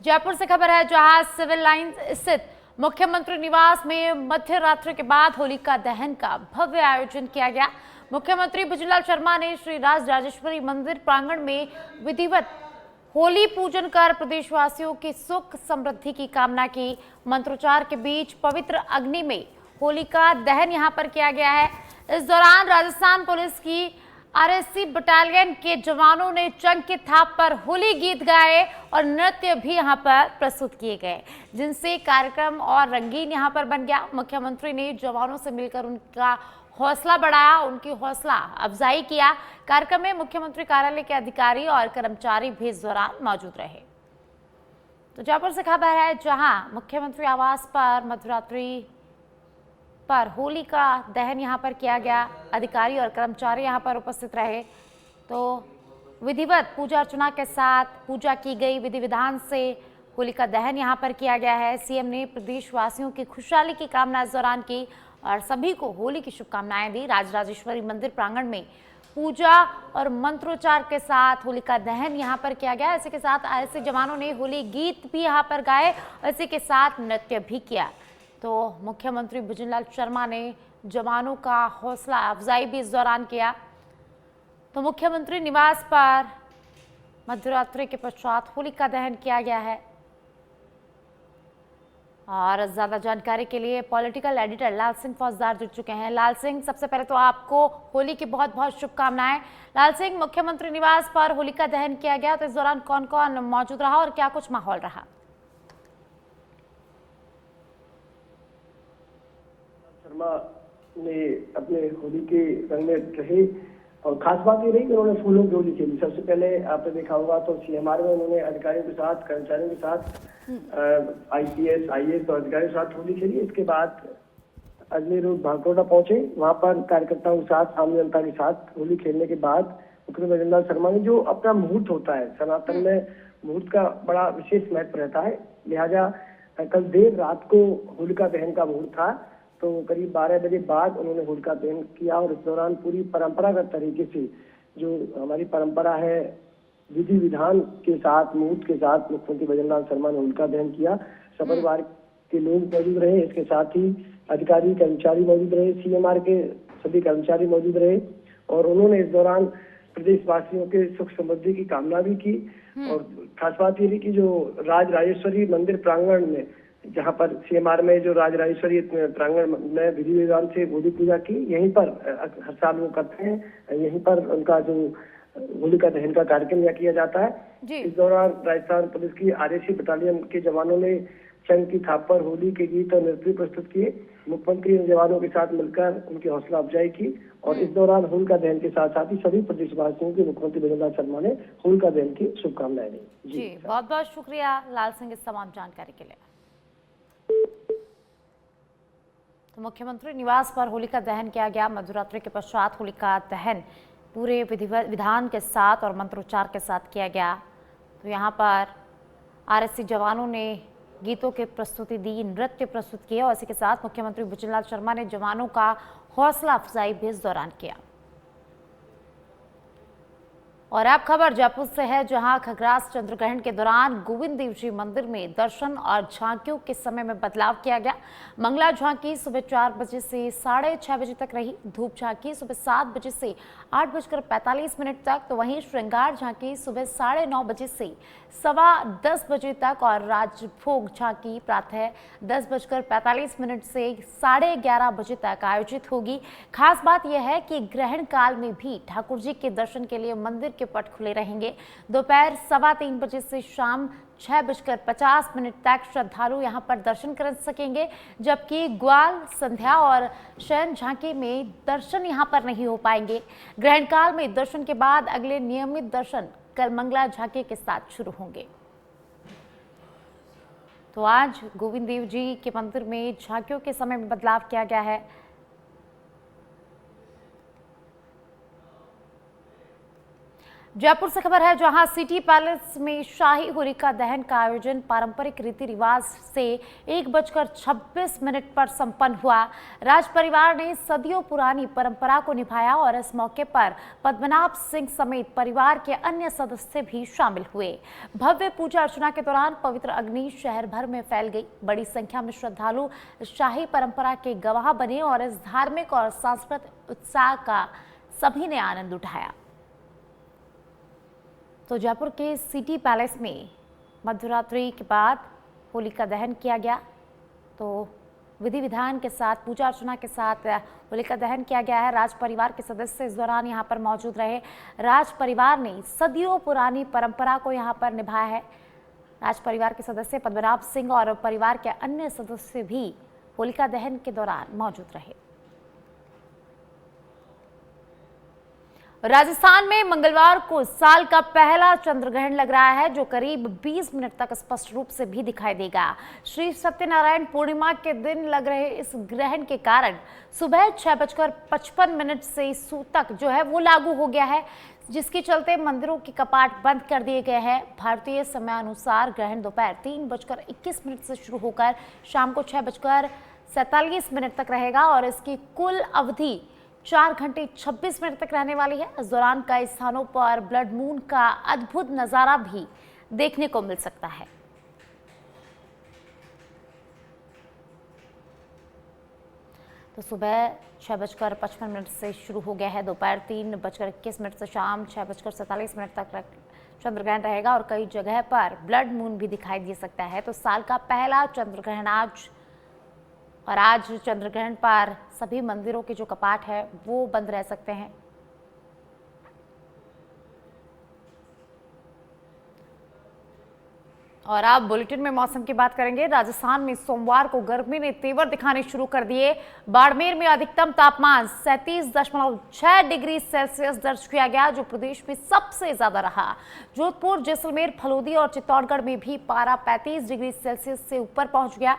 जयपुर से खबर है, जहां सिविल लाइन स्थित मुख्यमंत्री निवास में मध्य रात्रि के बाद होलिका दहन का भव्य आयोजन किया गया। मुख्यमंत्री भुजनलाल शर्मा ने श्री राज राजेश्वरी मंदिर प्रांगण में विधिवत होली पूजन कर प्रदेशवासियों की सुख समृद्धि की कामना की। मंत्रोच्चार के बीच पवित्र अग्नि में होलिका दहन यहां पर किया गया है। इस दौरान राजस्थान पुलिस की आरएससी बटालियन के जवानों ने चंग की थाप पर होली गीत गाए और नृत्य भी यहां पर प्रस्तुत किए गए, जिनसे कार्यक्रम और रंगीन यहां पर बन गया। मुख्यमंत्री ने जवानों से मिलकर उनका हौसला बढ़ाया, उनकी हौसला अफजाई किया। कार्यक्रम में मुख्यमंत्री कार्यालय के अधिकारी और कर्मचारी भी इस दौरान मौजूद रहे। तो जयपुर से खबर है, जहां मुख्यमंत्री आवास पर मध्यरात्रि पर होली का दहन यहां पर किया गया। अधिकारी और कर्मचारी यहां पर उपस्थित रहे। तो विधिवत पूजा अर्चना के साथ पूजा की गई, विधि विधान से होली का दहन यहां पर किया गया है। सीएम ने प्रदेशवासियों की खुशहाली की कामना इस दौरान की और सभी को होली की शुभकामनाएं दी। राजराजेश्वरी मंदिर प्रांगण में पूजा और मंत्रोच्चार के साथ होली का दहन यहां पर किया गया। इसी के साथ ऐसे जवानों ने होली गीत भी यहां पर गाए और इसी के साथ नृत्य भी किया। तो मुख्यमंत्री भुजनलाल शर्मा ने जवानों का हौसला अफजाई भी इस दौरान किया। तो मुख्यमंत्री निवास पर मध्यरात्रि के पश्चात होली का दहन किया गया है। और ज्यादा जानकारी के लिए पॉलिटिकल एडिटर लाल सिंह फौजदार जुड़ चुके हैं। लाल सिंह, सबसे पहले तो आपको होली की बहुत बहुत शुभकामनाएं। लाल सिंह, मुख्यमंत्री निवास पर होली का दहन किया गया, तो इस दौरान कौन कौन मौजूद रहा और क्या कुछ माहौल रहा? शर्मा ने अपने होली के रंग में रहे और खास बात ये रही कि उन्होंने फूलों की होली खेली। सबसे पहले आपने देखा होगा तो सीएमआर में उन्होंने अधिकारियों के साथ, कर्मचारियों के साथ, आईपीएस, आईएएस और अधिकारियों के साथ होली खेली। इसके बाद अजमेर रोड भागकोटा पहुंचे, वहां पर कार्यकर्ताओं के साथ, आम जनता के साथ होली खेलने के बाद मुख्यमंत्री भुजनलाल शर्मा ने जो अपना मुहूर्त होता है, सनातन में मुहूर्त का बड़ा विशेष महत्व रहता है, लिहाजा कल देर रात को होलिका दहन का मुहूर्त था। तो करीब 12 बजे बाद उन्होंने होलिका दहन किया और इस दौरान पूरी परंपरागत तरीके से जो हमारी परंपरा है, विधि विधान के साथ, मुहूर्त के साथ मुख्यमंत्री भुजनलाल शर्मा ने होलिका दहन किया। सपरिवार के लोग मौजूद रहे, इसके साथ ही अधिकारी, कर्मचारी मौजूद रहे, सीएमआर के सभी कर्मचारी मौजूद रहे और उन्होंने इस दौरान प्रदेशवासियों के सुख समृद्धि की कामना भी की। और खास बात ये रही कि जो राज राजेश्वरी मंदिर प्रांगण में, जहाँ पर सीएमआर में जो राज राजेश्वरी प्रांगण में विधि विधान से होली पूजा की, यहीं पर हर साल वो करते हैं, यहीं पर उनका जो होलिका दहन का कार्यक्रम किया जाता है। इस दौरान राजस्थान पुलिस की आरएससी बटालियन के जवानों ने चंग की थाप पर होली के गीत और नृत्य प्रस्तुत किए। मुख्यमंत्री जवानों के साथ मिलकर उनकी हौसला अफजाई की और इस दौरान होलिका दहन के साथ साथ ही सभी प्रदेशवासियों के मुख्यमंत्री भुजनलाल शर्मा ने होलिका दहन की शुभकामनाएं दी। जी, बहुत बहुत शुक्रिया लाल सिंह इस तमाम जानकारी के लिए। तो मुख्यमंत्री निवास पर होलिका दहन किया गया। मध्यरात्रि के पश्चात होलिका दहन पूरे विधान के साथ और मंत्रोच्चार के साथ किया गया। तो यहाँ पर आरएससी जवानों ने गीतों की प्रस्तुति दी, नृत्य प्रस्तुत किए और इसी के साथ मुख्यमंत्री भुजनलाल शर्मा ने जवानों का हौसला अफजाई भी इस दौरान किया। और अब खबर जयपुर से है, जहां खग्रास चंद्रग्रहण के दौरान गोविंद देव जी मंदिर में दर्शन और झांकियों के समय में बदलाव किया गया। मंगला झांकी सुबह 4 बजे से 6:30 बजे तक रही। धूप झांकी सुबह 7 बजे से 8:45 तक, तो वहीं श्रृंगार झांकी सुबह 9:30 बजे से 10:15 बजे तक और राजभोग झांकी प्रातः 10:45 से 11:30 बजे तक आयोजित होगी। खास बात यह है कि ग्रहण काल में भी ठाकुर जी के दर्शन के लिए मंदिर के पट खुले रहेंगे। दोपहर 3:15 बजे से शाम 6:50 तक श्रद्धालु यहां पर दर्शन कर सकेंगे, जबकि ग्वाल, संध्या और शयन झांकी में दर्शन यहां पर नहीं हो पाएंगे। ग्रहण काल में दर्शन के बाद अगले नियमित दर्शन कल मंगला झांकी के साथ शुरू होंगे। तो आज गोविंद देव जी के मंदिर में झांकियों के समय में बदलाव किया गया है। जयपुर से खबर है, जहां सिटी पैलेस में शाही होलिका दहन का आयोजन पारंपरिक रीति रिवाज से 1:26 पर संपन्न हुआ। राज परिवार ने सदियों पुरानी परंपरा को निभाया और इस मौके पर पद्मनाभ सिंह समेत परिवार के अन्य सदस्य भी शामिल हुए। भव्य पूजा अर्चना के दौरान पवित्र अग्नि शहर भर में फैल गई। बड़ी संख्या में श्रद्धालु शाही परंपरा के गवाह बने और इस धार्मिक और सांस्कृतिक उत्साह का सभी ने आनंद उठाया। तो जयपुर के सिटी पैलेस में मध्यरात्रि के बाद होलिका दहन किया गया। तो विधि विधान के साथ, पूजा अर्चना के साथ होलिका दहन किया गया है। राज परिवार के सदस्य इस दौरान यहां पर मौजूद रहे। राज परिवार ने सदियों पुरानी परंपरा को यहां पर निभाया है। राज परिवार के सदस्य पद्मनाभ सिंह और परिवार के अन्य सदस्य भी होलिका दहन के दौरान मौजूद रहे। राजस्थान में मंगलवार को साल का पहला चंद्र ग्रहण लग रहा है, जो करीब 20 मिनट तक स्पष्ट रूप से भी दिखाई देगा। श्री सत्यनारायण पूर्णिमा के दिन लग रहे इस ग्रहण के कारण सुबह 6:55 से सूतक जो है वो लागू हो गया है, जिसके चलते मंदिरों के कपाट बंद कर दिए गए हैं। भारतीय समयानुसार ग्रहण दोपहर 3:21 से शुरू होकर शाम को 6:47 तक रहेगा और इसकी कुल अवधि 4 घंटे 26 मिनट तक रहने वाली है। इस दौरान कई स्थानों पर ब्लड मून का अद्भुत नजारा भी देखने को मिल सकता है। तो सुबह 6:55 से शुरू हो गया है, दोपहर 3:21 से शाम 6:47 तक चंद्र ग्रहण रहेगा और कई जगह पर ब्लड मून भी दिखाई दे सकता है। तो साल का पहला चंद्र ग्रहण आज चंद्र ग्रहण पर सभी मंदिरों के जो कपाट है वो बंद रह सकते हैं। और आप बुलेटिन में मौसम की बात करेंगे। राजस्थान में सोमवार को गर्मी ने तेवर दिखाने शुरू कर दिए। बाड़मेर में अधिकतम तापमान 37.6 डिग्री सेल्सियस दर्ज किया गया, जो प्रदेश में सबसे ज्यादा रहा। जोधपुर, जैसलमेर, फलोदी और चित्तौड़गढ़ में भी पारा 35 डिग्री सेल्सियस से ऊपर पहुंच गया।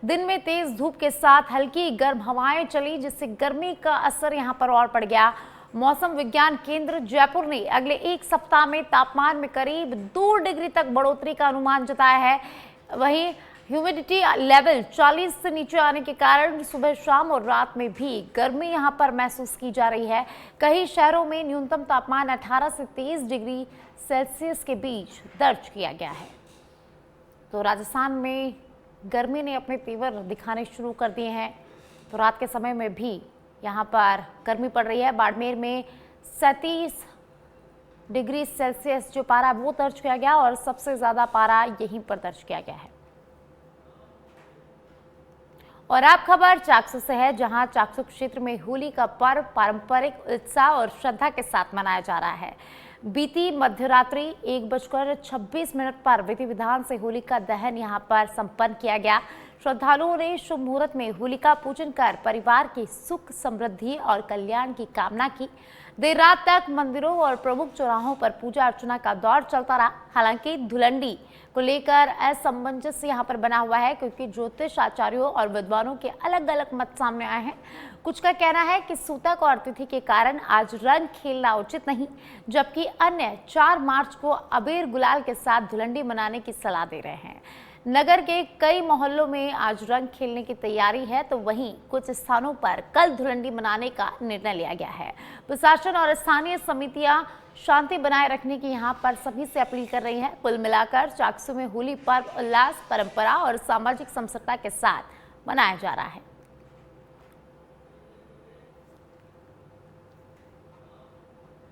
दिन में तेज धूप के साथ हल्की गर्म हवाएं चली, जिससे गर्मी का असर यहां पर और बढ़ गया। मौसम विज्ञान केंद्र जयपुर ने अगले एक सप्ताह में तापमान में करीब 2 डिग्री तक बढ़ोतरी का अनुमान जताया है। वहीं ह्यूमिडिटी लेवल 40 से नीचे आने के कारण सुबह, शाम और रात में भी गर्मी यहां पर महसूस की जा रही है। कई शहरों में न्यूनतम तापमान 18 से 23 डिग्री सेल्सियस के बीच दर्ज किया गया है। तो राजस्थान में गर्मी ने अपने तेवर दिखाने शुरू कर दिए हैं। तो रात के समय में भी यहाँ पर गर्मी पड़ रही है। बाड़मेर में 37 डिग्री सेल्सियस जो पारा वो दर्ज किया गया और सबसे ज्यादा पारा यहीं पर दर्ज किया गया है। और अब खबर चाकसू से है, जहां चाकसू क्षेत्र में होली का पर्व पारंपरिक उत्साह और श्रद्धा के साथ मनाया जा रहा है। बीती मध्यरात्रि 1:26 पर विधि विधान से होलिका दहन यहां पर संपन्न किया गया। श्रद्धालुओं ने शुभ मुहूर्त में होलिका पूजन कर परिवार की सुख, समृद्धि और कल्याण की कामना की। देर रात तक मंदिरों और प्रमुख चौराहों पर पूजा अर्चना का दौर चलता रहा। हालांकि धुलंडी को लेकर असमंजस यहां पर बना हुआ है, क्योंकि ज्योतिष आचार्यों और विद्वानों के अलग अलग मत सामने आए हैं। कुछ का कहना है कि सूतक और तिथि के कारण आज रंग खेलना उचित नहीं, जबकि अन्य 4 मार्च को अबीर गुलाल के साथ धुलंडी मनाने की सलाह दे रहे हैं। नगर के कई मोहल्लों में आज रंग खेलने की तैयारी है, तो वहीं कुछ स्थानों पर कल धुलंडी मनाने का निर्णय लिया गया है। प्रशासन और स्थानीय समितियां शांति बनाए रखने की यहां पर सभी से अपील कर रही हैं। कुल मिलाकर चाकसू में होली पर्व उल्लास, परंपरा और सामाजिक समरसता के साथ मनाया जा रहा है।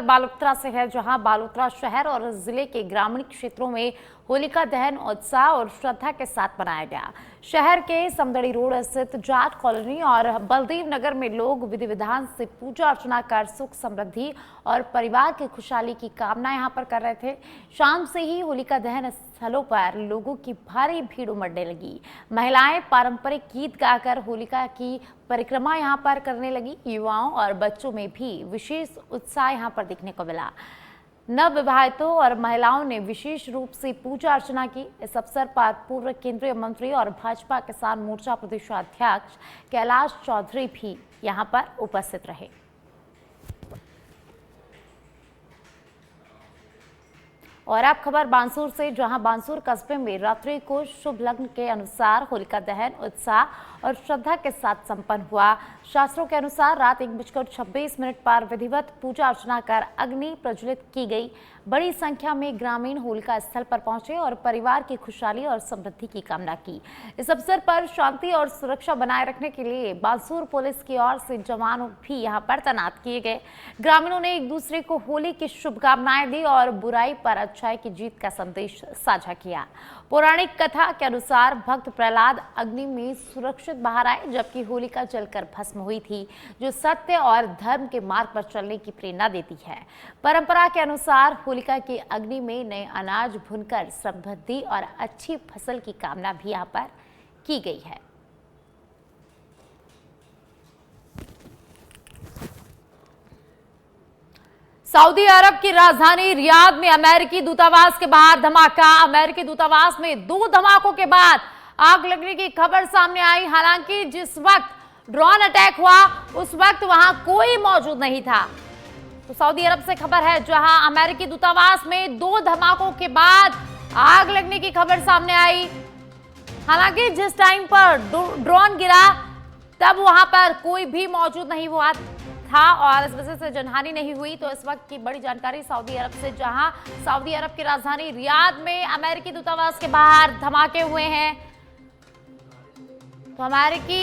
बालोतरा से है, जहां बालोतरा शहर और जिले के ग्रामीण क्षेत्रों में होलिका दहन उत्साह और श्रद्धा के साथ मनाया गया। शहर के समदड़ी रोड स्थित जाट कॉलोनी और बलदेव नगर में लोग विधि विधान से पूजा अर्चना कर सुख, समृद्धि और परिवार की खुशहाली की कामना यहां पर कर रहे थे। शाम से ही होलिका दहन स्थलों पर लोगों की भारी भीड़ उमड़ने लगी। महिलाएं पारंपरिक गीत गाकर होलिका की परिक्रमा यहां पर करने लगी। युवाओं और बच्चों में भी विशेष उत्साह यहां पर देखने को मिला। नवविवाहितों और महिलाओं ने विशेष रूप से पूजा अर्चना की। इस अवसर पर पूर्व केंद्रीय मंत्री और भाजपा किसान मोर्चा प्रदेशाध्यक्ष कैलाश चौधरी भी यहां पर उपस्थित रहे। और अब खबर बांसुर से, जहां बांसुर कस्बे में रात्रि को शुभ लग्न के अनुसार होलिका दहन उत्साह और श्रद्धा के साथ संपन्न हुआ। शास्त्रों के अनुसार रात 1:26 पर विधिवत पूजा अर्चना कर अग्नि प्रज्वलित की गई। बड़ी संख्या में ग्रामीण होलिका स्थल पर पहुंचे और परिवार की खुशहाली और समृद्धि की कामना की। इस अवसर पर शांति और सुरक्षा बनाए रखने के लिए बांसुर पुलिस की ओर से जवान भी यहां पर तैनात किए गए। ग्रामीणों ने एक दूसरे को होली की शुभकामनाएं दी और बुराई पर अच्छाई की जीत का संदेश साझा किया। पौराणिक कथा के अनुसार भक्त प्रहलाद अग्नि में सुरक्षित बाहर आए, जबकि होलिका जलकर भस्म हुई थी, जो सत्य और धर्म के मार्ग पर चलने की प्रेरणा देती है। परंपरा के अनुसार होलिका की अग्नि में नए अनाज भूनकर समृद्धि और अच्छी फसल की कामना भी यहाँ पर की गई है। सऊदी अरब की राजधानी रियाद में अमेरिकी दूतावास के बाहर धमाका। अमेरिकी दूतावास में 2 धमाकों के बाद आग लगने की खबर सामने आई। हालांकि जिस वक्त ड्रोन अटैक हुआ उस वक्त वहां कोई मौजूद नहीं था। तो सऊदी अरब से खबर है, जहां अमेरिकी दूतावास में 2 धमाकों के बाद आग लगने की खबर सामने आई। हालांकि जिस टाइम पर ड्रोन गिरा तब वहां पर कोई भी मौजूद नहीं हुआ था और इस वजह से जनहानि नहीं हुई। तो इस वक्त की बड़ी जानकारी सऊदी अरब से, जहां सऊदी अरब की राजधानी रियाद में अमेरिकी दूतावास के बाहर धमाके हुए हैं। तो अमेरिकी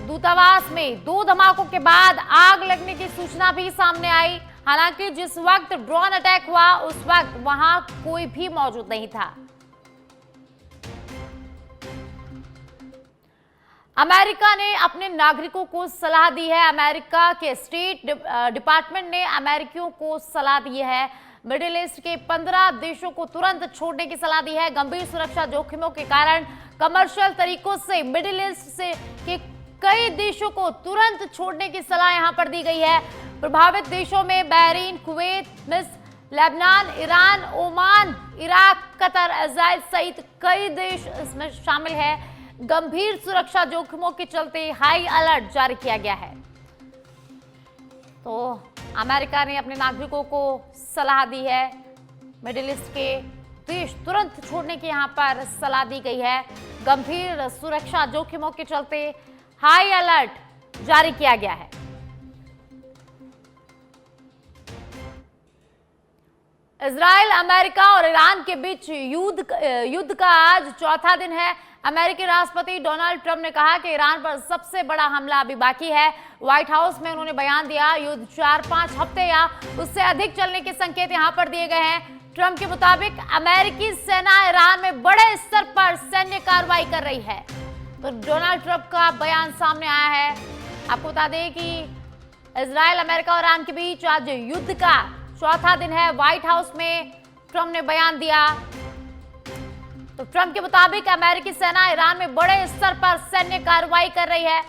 दूतावास में 2 धमाकों के बाद आग लगने की सूचना भी सामने आई। हालांकि जिस वक्त ड्रोन अटैक हुआ उस वक्त वहां कोई भी मौजूद नहीं था। अमेरिका ने अपने नागरिकों को सलाह दी है। अमेरिका के स्टेट डिपार्टमेंट ने अमेरिकियों को सलाह दी है। मिडिल ईस्ट के 15 देशों को तुरंत छोड़ने की सलाह दी है। गंभीर सुरक्षा जोखिमों के कारण कमर्शियल तरीकों से मिडिल ईस्ट के कई देशों को तुरंत छोड़ने की सलाह यहां पर दी गई है। प्रभावित देशों में बहरीन, कुवैत, मिस्र, Lebanon, Iran, Oman, Iraq, Qatar, Israel सहित कई देश इसमें शामिल है। गंभीर सुरक्षा जोखिमों के चलते हाई अलर्ट जारी किया गया है। तो अमेरिका ने अपने नागरिकों को सलाह दी है। मिडिल ईस्ट के देश तुरंत छोड़ने की यहां पर सलाह दी गई है। गंभीर सुरक्षा जोखिमों के चलते हाई अलर्ट जारी किया गया है। इजराइल, अमेरिका और ईरान के बीच युद्ध का आज चौथा दिन है। अमेरिकी राष्ट्रपति डोनाल्ड ट्रंप ने कहा कि ईरान पर सबसे बड़ा हमला अभी बाकी है। व्हाइट हाउस में उन्होंने बयान दिया, युद्ध 4-5 हफ्ते या उससे अधिक चलने के संकेत यहां पर दिए गए हैं। ट्रंप के मुताबिक अमेरिकी सेना ईरान में बड़े स्तर पर सैन्य कार्रवाई कर रही है। तो डोनाल्ड ट्रंप का बयान सामने आया है। आपको बता दें कि इजराइल, अमेरिका और ईरान के बीच आज युद्ध का चौथा दिन है। व्हाइट हाउस में ट्रंप ने बयान दिया। तो ट्रंप के मुताबिक अमेरिकी सेना ईरान में बड़े स्तर पर सैन्य कार्रवाई कर रही है।